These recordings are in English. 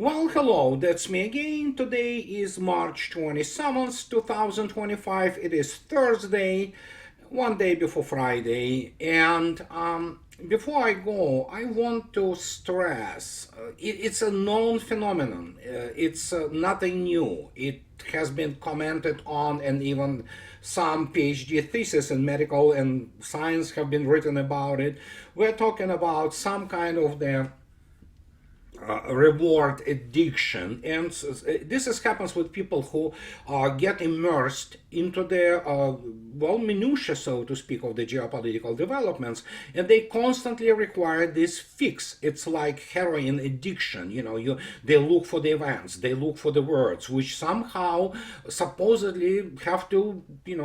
Well, hello, that's me again. Today is March 27th, 2025. It is Thursday, one day before Friday. And before I go, I want to stress it's a known phenomenon. It's nothing new. It has been commented on, and even some PhD theses in medical and science have been written about it. We're talking about some kind of the reward addiction, and happens with people who get immersed into the minutia, so to speak, of the geopolitical developments, and they constantly require this fix. It's like heroin addiction. They look for the events, they look for the words which somehow supposedly have to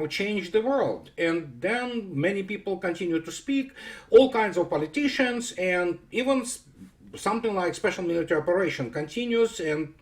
change the world, and then many people continue to speak, all kinds of politicians, and even something like special military operation continues, and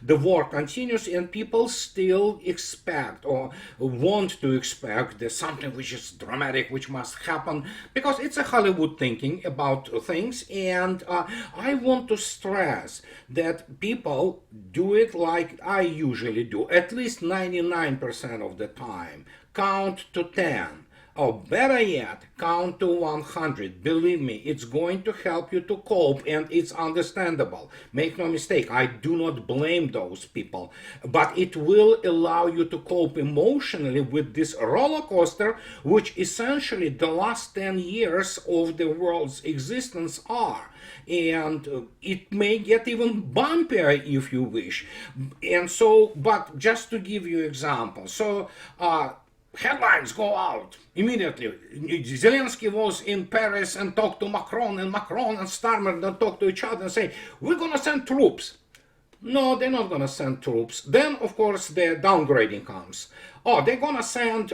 the war continues, and people still expect or want to expect there's something which is dramatic, which must happen, because it's a Hollywood thinking about things. And I want to stress that people do it like I usually do, at least 99% of the time. Count to 10. Or better yet, count to 100. Believe me, it's going to help you to cope, and it's understandable. Make no mistake, I do not blame those people. But it will allow you to cope emotionally with this roller coaster, which essentially the last 10 years of the world's existence are. And it may get even bumpier if you wish. And so, but just to give you example, headlines go out immediately. Zelensky was in Paris and talked to Macron, and Macron and Starmer then talk to each other and say, we're going to send troops. No, they're not going to send troops. Then, of course, the downgrading comes. Oh, they're going to send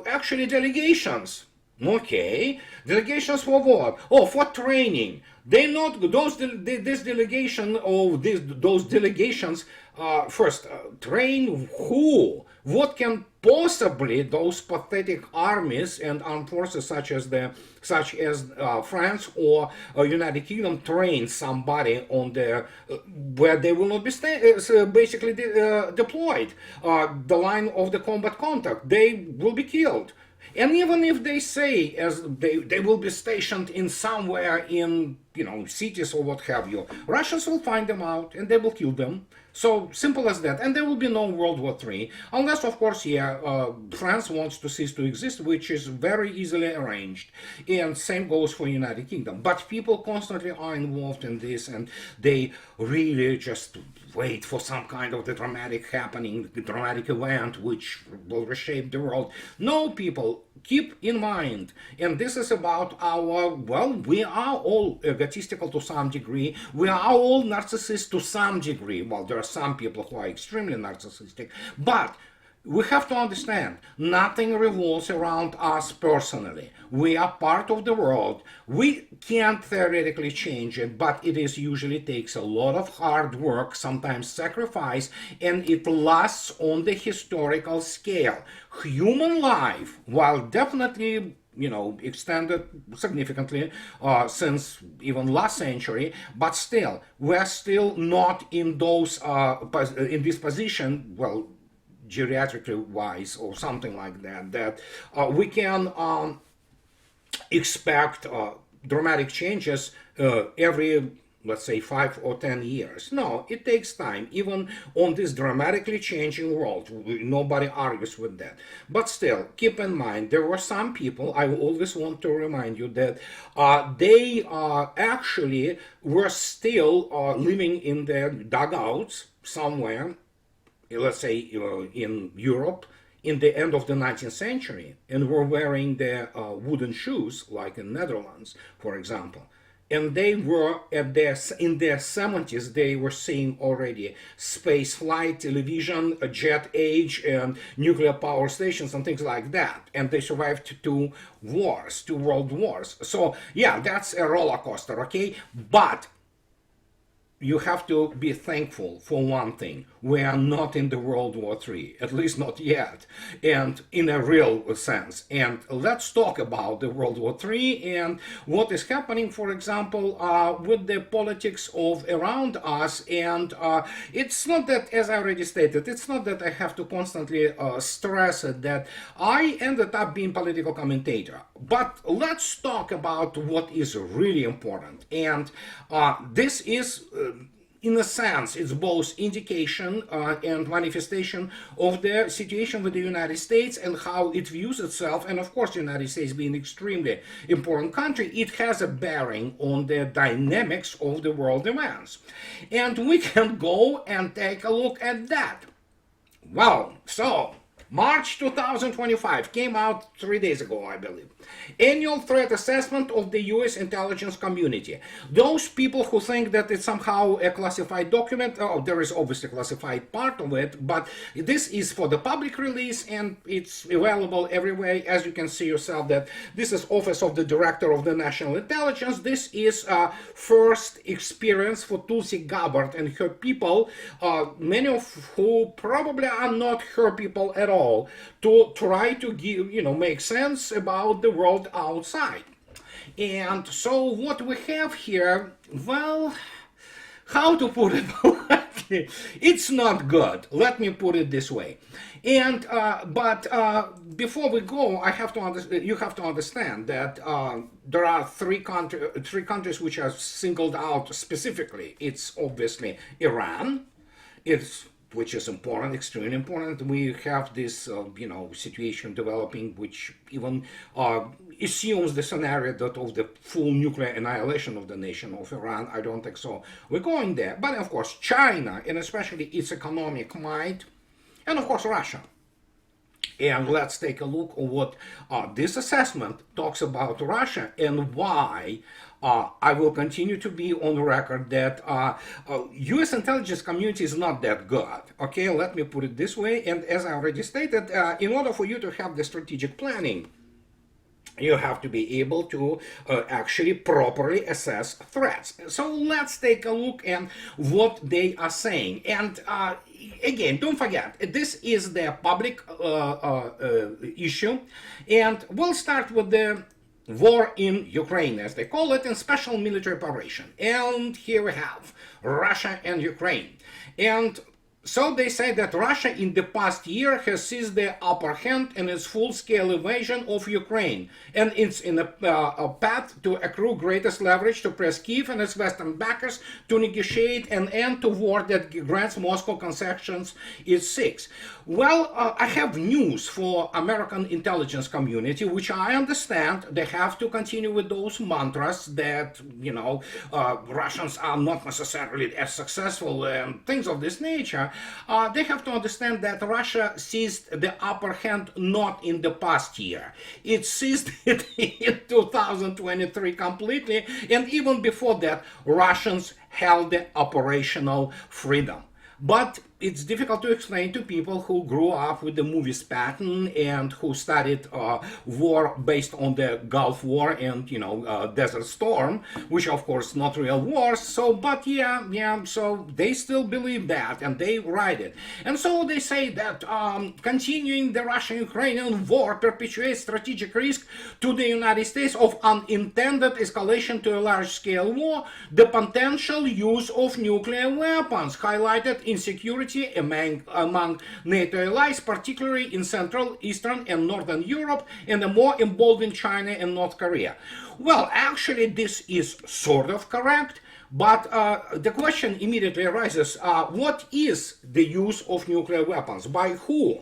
actually delegations. Okay, delegations for what? Oh, for training. They not those this delegation or those delegations first train who? What can possibly those pathetic armies and armed forces such as France or United Kingdom train somebody on the where they will not be basically deployed, the line of the combat contact? They will be killed. And even if they say as they will be stationed in somewhere in cities or what have you, Russians will find them out and they will kill them. So simple as that. And there will be no World War III, unless, of course, France wants to cease to exist, which is very easily arranged. And same goes for United Kingdom. But people constantly are involved in this, and they really just wait for some kind of the dramatic happening, the dramatic event which will reshape the world. No, people, keep in mind, and this is about we are all egotistical to some degree, we are all narcissists to some degree. Well, there are some people who are extremely narcissistic, but we have to understand, nothing revolves around us personally. We are part of the world. We can't theoretically change it, but it usually takes a lot of hard work, sometimes sacrifice, and it lasts on the historical scale. Human life, while definitely extended significantly since even last century, but still, we're still not in in this position, geriatrically wise or something like that we can expect dramatic changes every, let's say, 5 or 10 years. No, it takes time, even on this dramatically changing world. Nobody argues with that. But still, keep in mind, there were some people, I always want to remind you that they actually were still living in their dugouts somewhere, let's say in Europe, in the end of the 19th century, and were wearing their wooden shoes, like in Netherlands, for example. And they were in their 70s, they were seeing already space flight, television, a jet age, and nuclear power stations and things like that. And they survived two world wars. So yeah, that's a roller coaster, okay? But you have to be thankful for one thing. We are not in the World War III, at least not yet, and in a real sense. And let's talk about the World War III and what is happening, for example, with the politics of around us. And it's not that, as I already stated, it's not that I have to constantly stress it, that I ended up being political commentator. But let's talk about what is really important. And this is in a sense, it's both indication and manifestation of the situation with the United States and how it views itself. And of course, the United States being an extremely important country, it has a bearing on the dynamics of the world events. And we can go and take a look at that. Well, so March 2025 came out 3 days ago, I believe. Annual threat assessment of the US intelligence community. Those people who think that it's somehow a classified document, oh, there is obviously a classified part of it, but this is for the public release and it's available everywhere. As you can see yourself, that this is Office of the Director of the National Intelligence. This is first experience for Tulsi Gabbard and her people, many of who probably are not her people at all, to try to give, make sense about the world outside. And so what we have here, well, how to put it politely, it's not good. Let me put it this way. And but before we go, you have to understand that there are three countries which are singled out specifically. It's obviously Iran. Which is important, extremely important. We have this, situation developing, which even assumes the scenario that of the full nuclear annihilation of the nation of Iran. I don't think so. We're going there, but of course, China, and especially its economic might, and of course, Russia. And let's take a look at what this assessment talks about Russia and why I will continue to be on record that U.S. intelligence community is not that good. Okay, let me put it this way. And as I already stated, in order for you to have the strategic planning, you have to be able to actually properly assess threats. So let's take a look at what they are saying. And again, don't forget, this is the public issue. And we'll start with the war in Ukraine, as they call it, and special military operation. And here we have Russia and Ukraine. And so they say that Russia in the past year has seized the upper hand in its full-scale invasion of Ukraine, and it's in a path to accrue greatest leverage to press Kyiv and its Western backers to negotiate an end to war that grants Moscow concessions it seeks. Well, I have news for American intelligence community, which I understand they have to continue with those mantras that, Russians are not necessarily as successful and things of this nature. They have to understand that Russia seized the upper hand not in the past year. It seized it in 2023 completely, and even before that, Russians held the operational freedom. But it's difficult to explain to people who grew up with the movies pattern and who studied war based on the Gulf War and Desert Storm, which of course not real wars. So, but so they still believe that and they write it. And so they say that continuing the Russian-Ukrainian war perpetuates strategic risk to the United States of unintended escalation to a large-scale war, the potential use of nuclear weapons, highlighted insecurity among NATO allies, particularly in Central, Eastern, and Northern Europe, and a more emboldened China and North Korea. Well, actually, this is sort of correct, but the question immediately arises, what is the use of nuclear weapons? By who?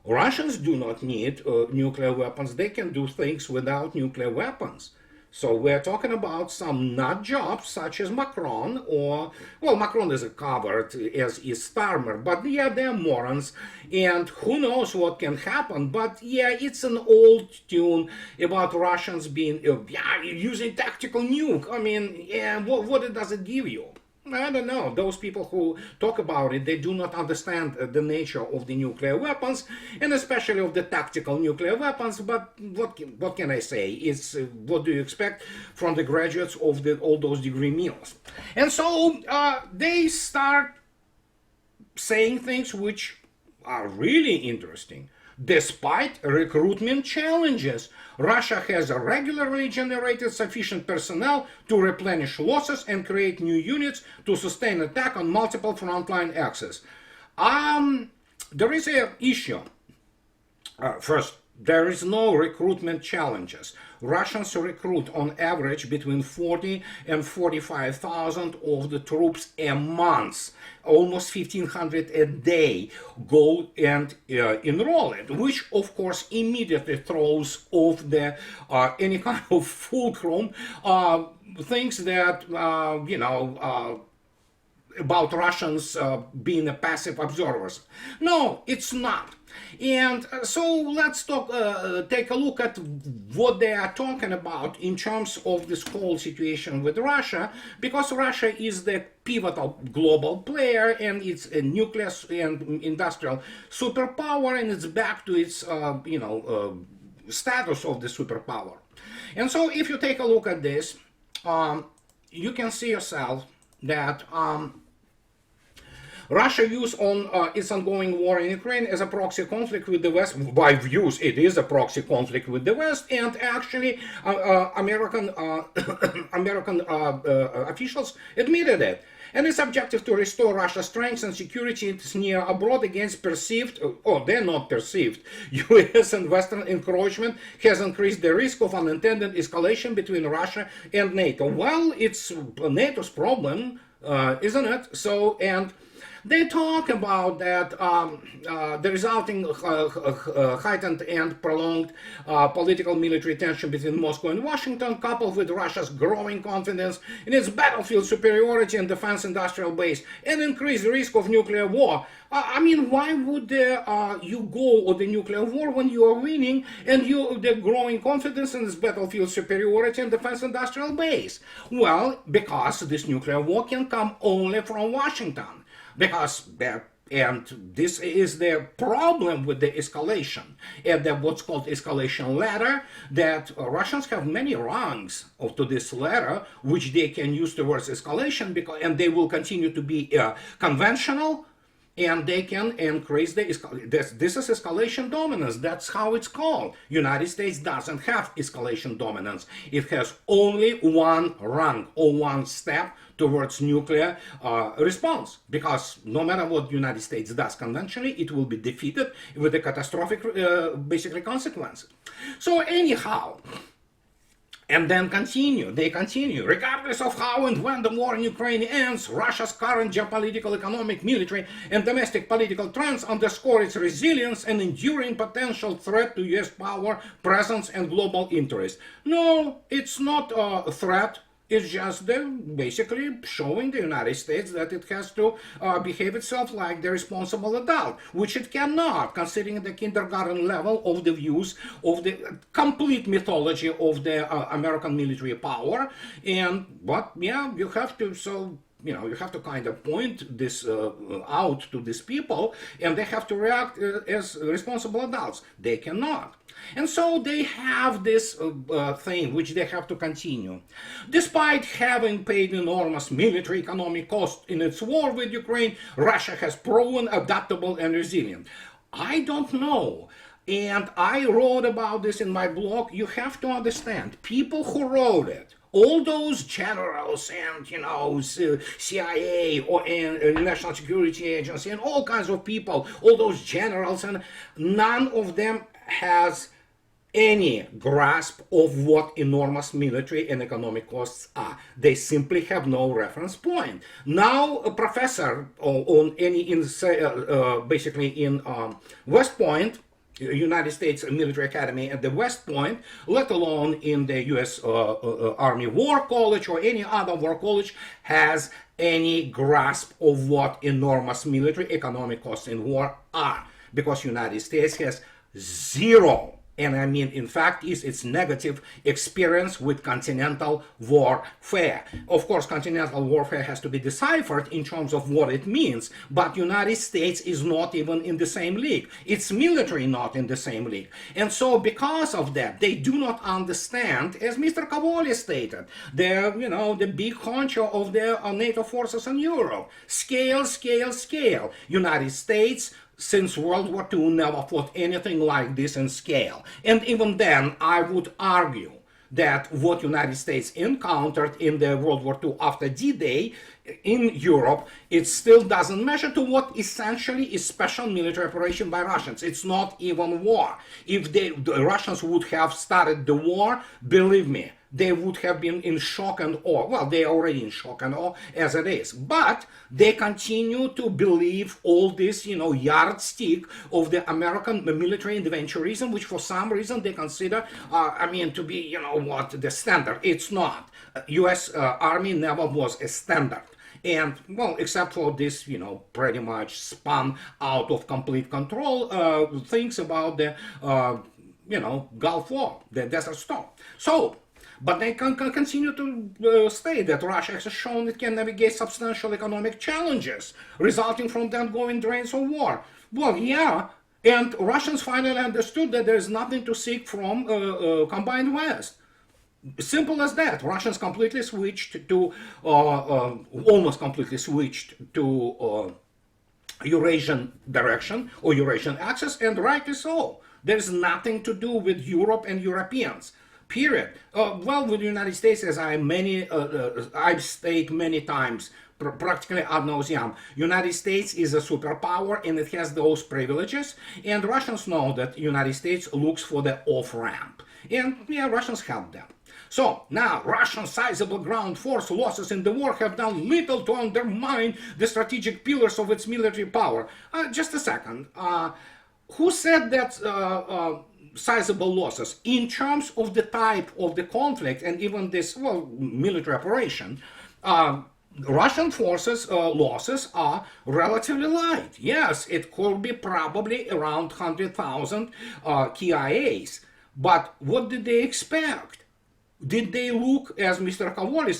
Russians do not need nuclear weapons. They can do things without nuclear weapons. So we're talking about some nut jobs such as Macron, or, well, Macron is covered, as is Starmer, but they're morons, and who knows what can happen. But it's an old tune about Russians being, using tactical nuke. I mean, what does it give you? I don't know. Those people who talk about it, they do not understand the nature of the nuclear weapons, and especially of the tactical nuclear weapons. But what can I say? It's what do you expect from the graduates of all those degree meals? And so they start saying things which are really interesting. Despite recruitment challenges, Russia has regularly generated sufficient personnel to replenish losses and create new units to sustain attack on multiple frontline axes. There is an issue. First, there is no recruitment challenges. Russians recruit on average between 40 and 45,000 of the troops a month. Almost 1,500 a day go and enroll it, which of course immediately throws off the any kind of fulcrum things that about Russians being a passive observers. No, it's not. And so let's take a look at what they are talking about in terms of this whole situation with Russia, because Russia is the pivotal global player and it's a nuclear and industrial superpower, and it's back to its status of the superpower. And so if you take a look at this, you can see yourself that Russia views on its ongoing war in Ukraine as a proxy conflict with the West. By views, it is a proxy conflict with the West, and actually, American officials admitted it. And its objective to restore Russia's strength and security in its near abroad against perceived, or they're not perceived, US and Western encroachment has increased the risk of unintended escalation between Russia and NATO. Well, it's NATO's problem, isn't it? So, and they talk about that the resulting heightened and prolonged political military tension between Moscow and Washington, coupled with Russia's growing confidence in its battlefield superiority and defense industrial base, and increased risk of nuclear war. I mean, why would you go on the nuclear war when you are winning and the growing confidence in its battlefield superiority and defense industrial base? Well, because this nuclear war can come only from Washington. Because and this is the problem with the escalation and what's called escalation ladder, that Russians have many rungs to this ladder which they can use towards escalation, and they will continue to be conventional, and they can increase this is escalation dominance. That's how it's called. United States doesn't have escalation dominance. It has only one rung or one step towards nuclear response, because no matter what the United States does conventionally, it will be defeated with the catastrophic basically consequences. So anyhow, and then they continue. Regardless of how and when the war in Ukraine ends, Russia's current geopolitical, economic, military, and domestic political trends underscore its resilience and enduring potential threat to US power, presence, and global interest. No, it's not a threat. It's just basically showing the United States that it has to behave itself like the responsible adult, which it cannot, considering the kindergarten level of the views of the complete mythology of the American military power. But yeah, you have to, so you have to kind of point this out to these people, and they have to react as responsible adults. They cannot. And so they have this thing which they have to continue. Despite having paid enormous military economic cost in its war with Ukraine, Russia has proven adaptable and resilient. I don't know. And I wrote about this in my blog. You have to understand, people who wrote it, all those generals and, CIA or National Security Agency and all kinds of people, all those generals, and none of them has any grasp of what enormous military and economic costs are. They simply have no reference point. Now, a professor basically in West Point, United States Military Academy at the West Point, let alone in the U.S. Army War College or any other war college, has any grasp of what enormous military economic costs in war are, because United States has zero and I mean, in fact, is its negative experience with continental warfare. Of course, continental warfare has to be deciphered in terms of what it means, but United States is not even in the same league. Its military not in the same league. And so because of that, they do not understand, as Mr. Cavoli stated, the big honcho of the NATO forces in Europe. Scale, scale, scale. United States since World War II never fought anything like this in scale. And even then, I would argue that what United States encountered in the World War II after D-Day in Europe, it still doesn't measure to what essentially is special military operation by Russians. It's not even war. If the Russians would have started the war, believe me, they would have been in shock and awe. Well, they're already in shock and awe as it is. But they continue to believe all this, yardstick of the American military adventurism, which for some reason they consider, to be, the standard. It's not. U.S. Army never was a standard. And, well, except for this, pretty much spun out of complete control things about the, Gulf War, the Desert Storm. So, but they can continue to state that Russia has shown it can navigate substantial economic challenges resulting from the ongoing drains of war. Well, yeah, and Russians finally understood that there's nothing to seek from combined West. Simple as that. Russians completely switched to, almost completely switched to Eurasian direction or Eurasian axis, and rightly so. There's nothing to do with Europe and Europeans. Period. Well, with the United States, as I've stated many times, practically ad nauseam, United States is a superpower and it has those privileges, and Russians know that United States looks for the off-ramp. And yeah, Russians have them. So now, Russian sizable ground force losses in the war have done little to undermine the strategic pillars of its military power. Just a second. Who said that sizable losses? In terms of the type of the conflict and even this, military operation, Russian forces losses are relatively light. Yes, it could be probably around 100,000 KIAs. But what did they expect? Did they look, as Mr. Cavoli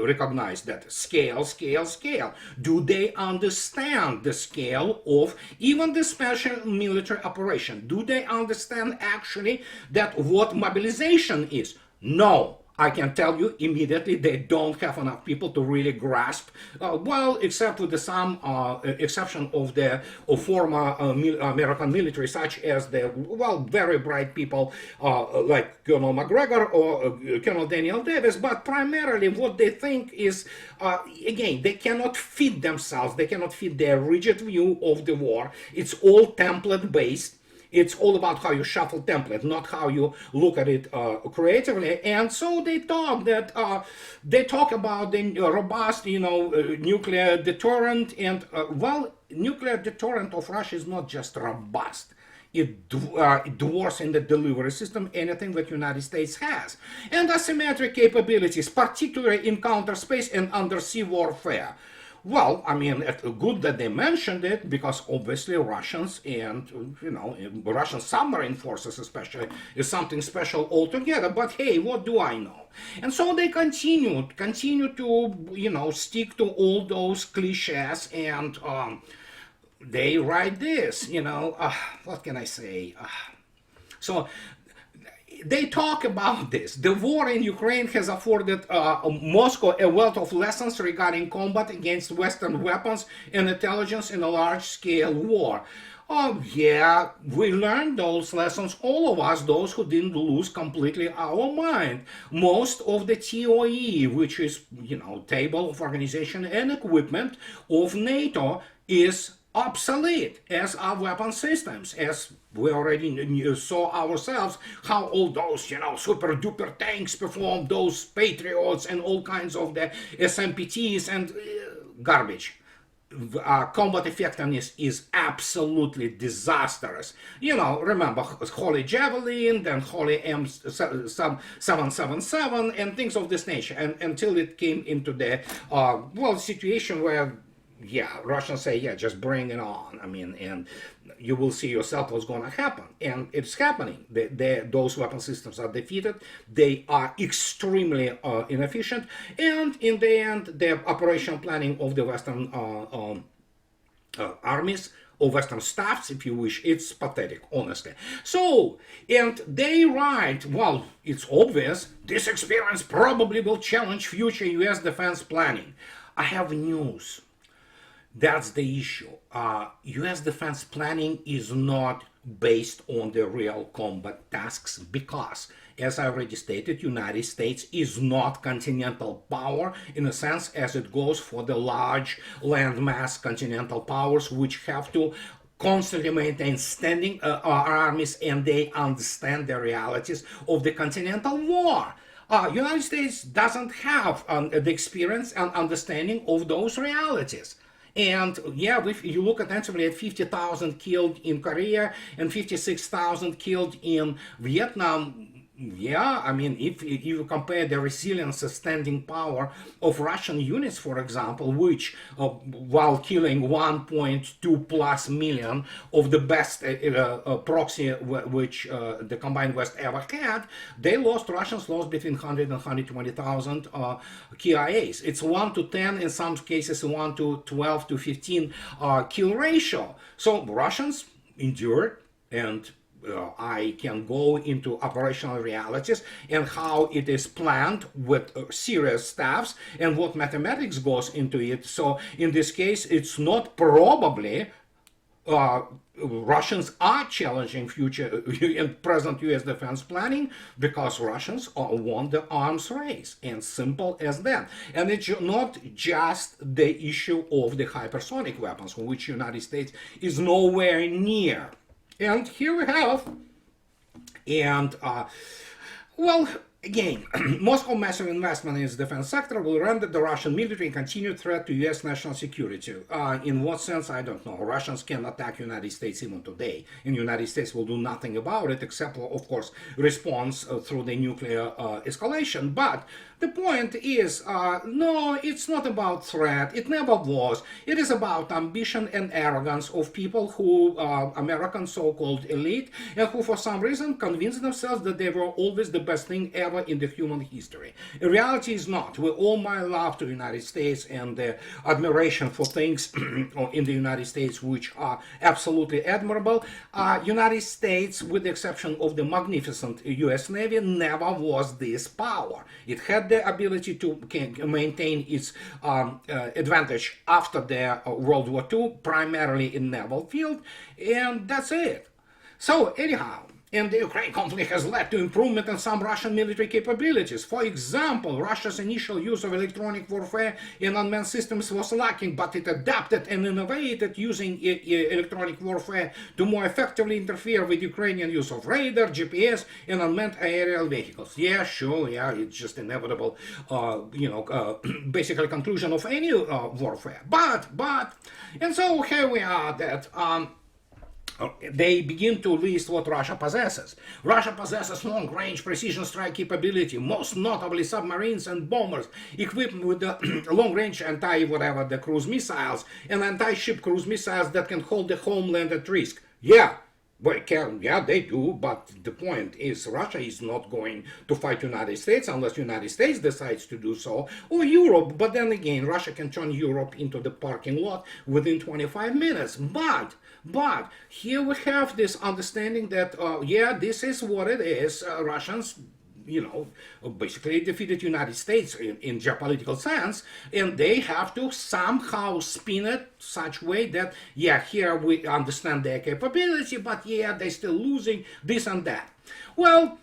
recognized, that scale, scale, scale? Do they understand the scale of even the special military operation? Do they understand actually that what mobilization is? No. I can tell you immediately they don't have enough people to really grasp, except with some exception of the former American military, such as the, very bright people like Colonel McGregor or Colonel Daniel Davis, but primarily what they think is, again, they cannot fit themselves, they cannot fit their rigid view of the war. It's all template-based. It's all about how you shuffle template, not how you look at it creatively. And so they talk about the robust, nuclear deterrent. And nuclear deterrent of Russia is not just robust. It dwarfs in the delivery system anything that the United States has. And asymmetric capabilities, particularly in counter space and undersea warfare. Well, good that they mentioned it, because obviously Russians and, Russian submarine forces especially is something special altogether. But hey, what do I know? And so they continue to, stick to all those cliches, and they write this, what can I say? So they talk about this. The war in Ukraine has afforded Moscow a wealth of lessons regarding combat against Western weapons and intelligence in a large-scale war. Oh yeah, we learned those lessons, all of us, those who didn't lose completely our mind. Most of the TOE, which is, Table of Organization and Equipment of NATO, is obsolete, as are weapon systems, as we already saw ourselves, how all those, super duper tanks perform, those Patriots and all kinds of the SMPTs and garbage. Combat effectiveness is absolutely disastrous. Remember Holy Javelin, then Holy M777 and things of this nature, and until it came into the situation where yeah, Russians say, yeah, just bring it on. I mean, and you will see yourself what's going to happen. And it's happening. Those weapon systems are defeated. They are extremely inefficient. And in the end, the operational planning of the Western armies or Western staffs, if you wish, it's pathetic, honestly. So, and they write, well, it's obvious, this experience probably will challenge future US defense planning. I have news. That's the issue. US defense planning is not based on the real combat tasks because, as I already stated, United States is not continental power in a sense as it goes for the large landmass continental powers which have to constantly maintain standing armies, and they understand the realities of the continental war. United States doesn't have the experience and understanding of those realities. And yeah, if you look attentively at 50,000 killed in Korea and 56,000 killed in Vietnam, yeah, I mean, if you compare the resilience and standing power of Russian units, for example, which, while killing 1.2 plus million of the best proxy which the combined West ever had, Russians lost between 100 and 120,000 KIAs. It's 1 to 10, in some cases 1 to 12 to 15 kill ratio. So Russians endured, and I can go into operational realities and how it is planned with serious staffs and what mathematics goes into it. So in this case, it's not probably Russians are challenging future and present US defense planning because Russians won the arms race, and simple as that. And it's not just the issue of the hypersonic weapons, which United States is nowhere near. And here we have, and well, again, Moscow massive investment in its defense sector will render the Russian military a continued threat to U.S. national security. In what sense, I don't know. Russians can attack United States even today, and United States will do nothing about it except, of course, response through the nuclear escalation. But the point is, no, it's not about threat. It never was. It is about ambition and arrogance of people who, American so-called elite, and who for some reason convince themselves that they were always the best thing ever in the human history. In reality is not. With all my love to the United States and the admiration for things in the United States which are absolutely admirable, United States, with the exception of the magnificent US Navy, never was this power. It had the ability to maintain its advantage after the World War II, primarily in naval field, and that's it. So anyhow, and the Ukraine conflict has led to improvement in some Russian military capabilities. For example, Russia's initial use of electronic warfare in unmanned systems was lacking, but it adapted and innovated using electronic warfare to more effectively interfere with Ukrainian use of radar, GPS, and unmanned aerial vehicles. Yeah, sure, yeah, it's just inevitable, basically conclusion of any warfare. But, and so here we are that they begin to list what Russia possesses. Russia possesses long-range precision strike capability, most notably submarines and bombers, equipped with the long-range the cruise missiles and anti-ship cruise missiles that can hold the homeland at risk. Yeah, they do, but the point is Russia is not going to fight United States unless United States decides to do so, or Europe. But then again, Russia can turn Europe into the parking lot within 25 minutes. But here we have this understanding that, this is what it is. Russians basically defeated United States in geopolitical sense, and they have to somehow spin it such way that, here we understand their capability, but they're still losing this and that. Well,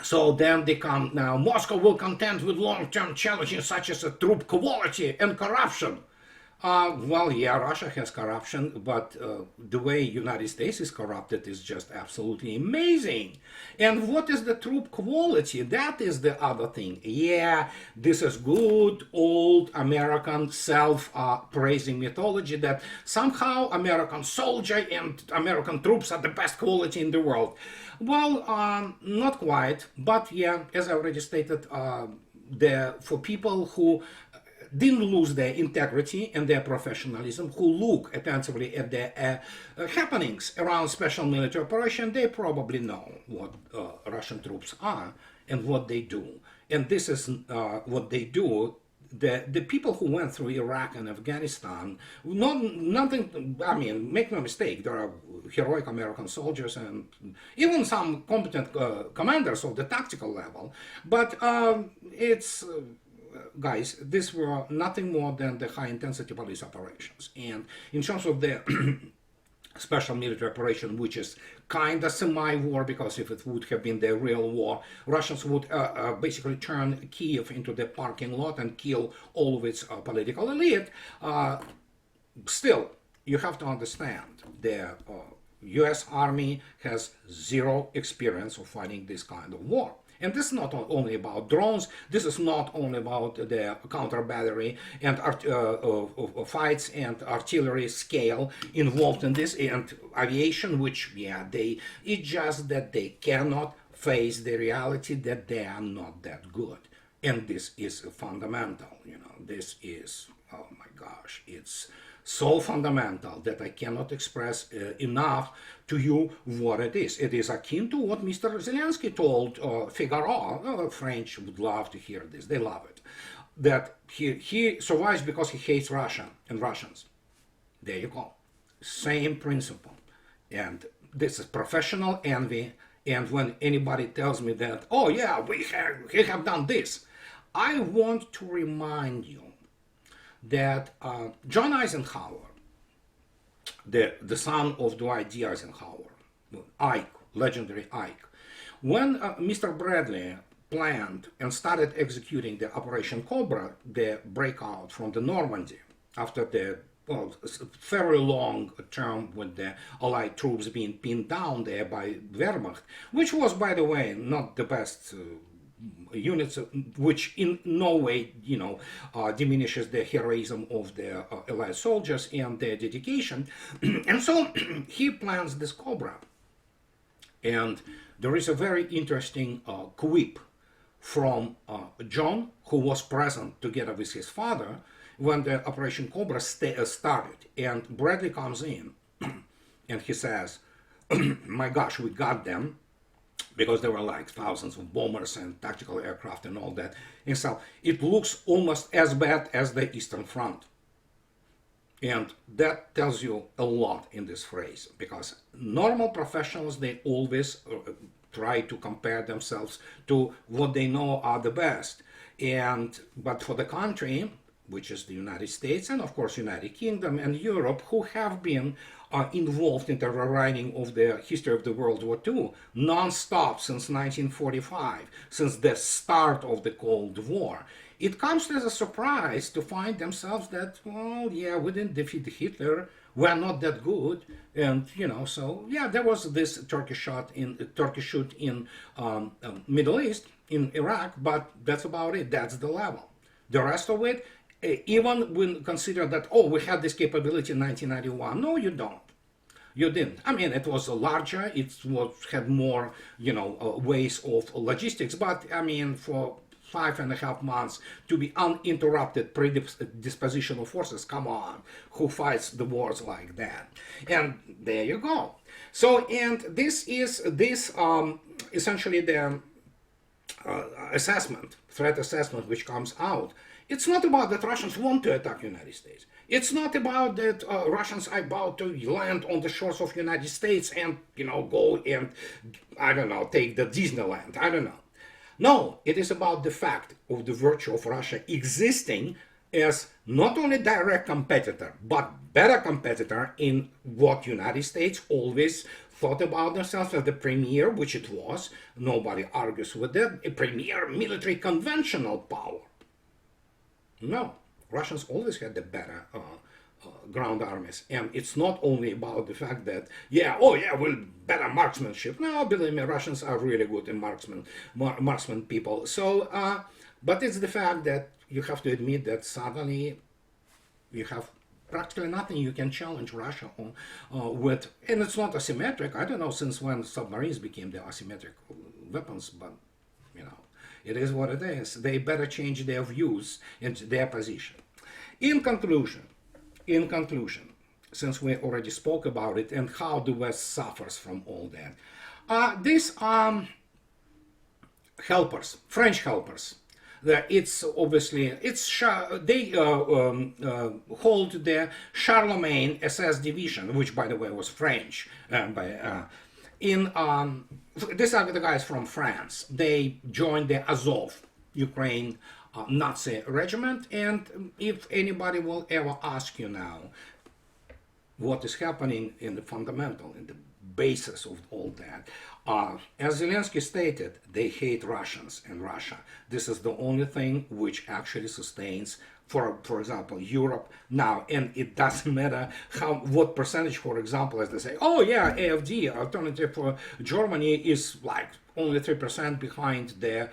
so then they come now, Moscow will contend with long-term challenges such as troop quality and corruption. Russia has corruption, but the way United States is corrupted is just absolutely amazing. And what is the troop quality? That is the other thing. This is good old American self-praising mythology that somehow American soldier and American troops are the best quality in the world. Well, not quite, but as I already stated, for people who didn't lose their integrity and their professionalism, who look attentively at the happenings around special military operation, they probably know what Russian troops are and what they do. And this is what they do. The people who went through Iraq and Afghanistan, nothing, I mean, make no mistake, there are heroic American soldiers and even some competent commanders of the tactical level, but it's, guys, these were nothing more than the high-intensity police operations. And in terms of the special military operation, which is kind of semi-war, because if it would have been the real war, Russians would basically turn Kiev into the parking lot and kill all of its political elite. Still, you have to understand the US Army has zero experience of fighting this kind of war. And this is not only about drones, this is not only about the counter battery and fights and artillery scale involved in this, and aviation, which, yeah, it's just that they cannot face the reality that they are not that good. And this is fundamental, this is, oh my gosh, it's so fundamental that I cannot express enough to you what it is. It is akin to what Mr. Zelensky told Figaro. French would love to hear this. They love it. That he survives because he hates Russia and Russians. There you go. Same principle. And this is professional envy. And when anybody tells me that, oh yeah, we have done this, I want to remind you that John Eisenhower, the son of Dwight D. Eisenhower, Ike, legendary Ike, when Mr. Bradley planned and started executing the Operation Cobra, the breakout from the Normandy, after the fairly long term with the Allied troops being pinned down there by Wehrmacht, which was, by the way, not the best units, which in no way, diminishes the heroism of the Allied soldiers and their dedication. And so he plans this Cobra. And there is a very interesting quip from John, who was present together with his father when the Operation Cobra started. And Bradley comes in and he says, my gosh, we got them, because there were like thousands of bombers and tactical aircraft and all that. And so it looks almost as bad as the Eastern Front. And that tells you a lot in this phrase, because normal professionals, they always try to compare themselves to what they know are the best. But for the country, which is the United States and of course United Kingdom and Europe, who have been involved in the rewriting of the history of the World War II non-stop since 1945, since the start of the Cold War. It comes as a surprise to find themselves that, well, yeah, we didn't defeat Hitler, we're not that good, and so yeah, there was this Turkish shoot in Middle East, in Iraq, but that's about it. That's the level. The rest of it, even when consider that, oh, we had this capability in 1991. No, you don't. You didn't. I mean, it was larger. It had more, ways of logistics. But I mean, for 5.5 months to be uninterrupted predisposition of forces, come on, who fights the wars like that? And there you go. So, and this is essentially the threat assessment, which comes out. It's not about that Russians want to attack the United States. It's not about that Russians are about to land on the shores of the United States and, go and, I don't know, take the Disneyland. I don't know. No, it is about the fact of the virtue of Russia existing as not only direct competitor, but better competitor in what United States always thought about themselves as the premier, which it was. Nobody argues with that. A premier military conventional power. No, Russians always had the better ground armies. And it's not only about the fact that, we're better marksmanship. No, believe me, Russians are really good in marksman people. So, but it's the fact that you have to admit that suddenly you have practically nothing you can challenge Russia on with. And it's not asymmetric. I don't know since when submarines became the asymmetric weapons, but, It is what it is. They better change their views and their position. In conclusion, since we already spoke about it and how the West suffers from all that, these helpers, French helpers, it's obviously they hold the Charlemagne SS division, which by the way was French. These are the guys from France. They joined the Azov, Ukraine Nazi regiment. And if anybody will ever ask you now what is happening in the fundamental, in the basis of all that, as Zelensky stated, they hate Russians and Russia. This is the only thing which actually sustains, for example, Europe now. And it doesn't matter what percentage, for example, as they say, oh yeah, AFD, Alternative for Germany, is like only 3% behind the,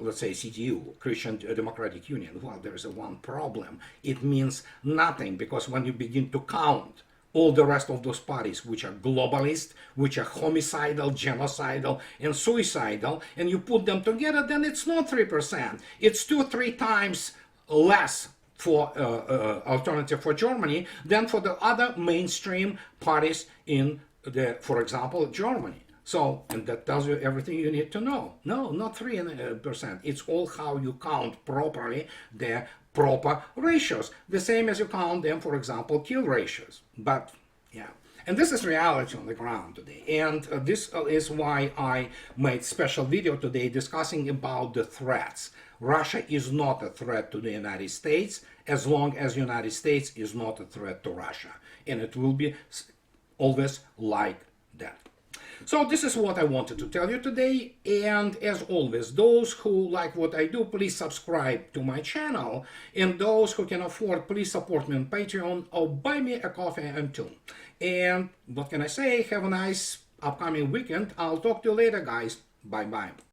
let's say, CDU, Christian Democratic Union. Well, there is one problem. It means nothing, because when you begin to count all the rest of those parties, which are globalist, which are homicidal, genocidal, and suicidal, and you put them together, then it's not 3%. It's 2-3 times less for Alternative for Germany than for the other mainstream parties in the, for example, Germany. So, and that tells you everything you need to know. No, not 3%. It's all how you count properly the proper ratios. The same as you count them, for example, kill ratios. But, yeah. And this is reality on the ground today. And this is why I made special video today discussing about the threats. Russia is not a threat to the United States as long as the United States is not a threat to Russia. And it will be always like that. So this is what I wanted to tell you today, and as always, those who like what I do, please subscribe to my channel, and those who can afford, please support me on Patreon or buy me a coffee and two. And what can I say? Have a nice upcoming weekend. I'll talk to you later, guys. Bye-bye.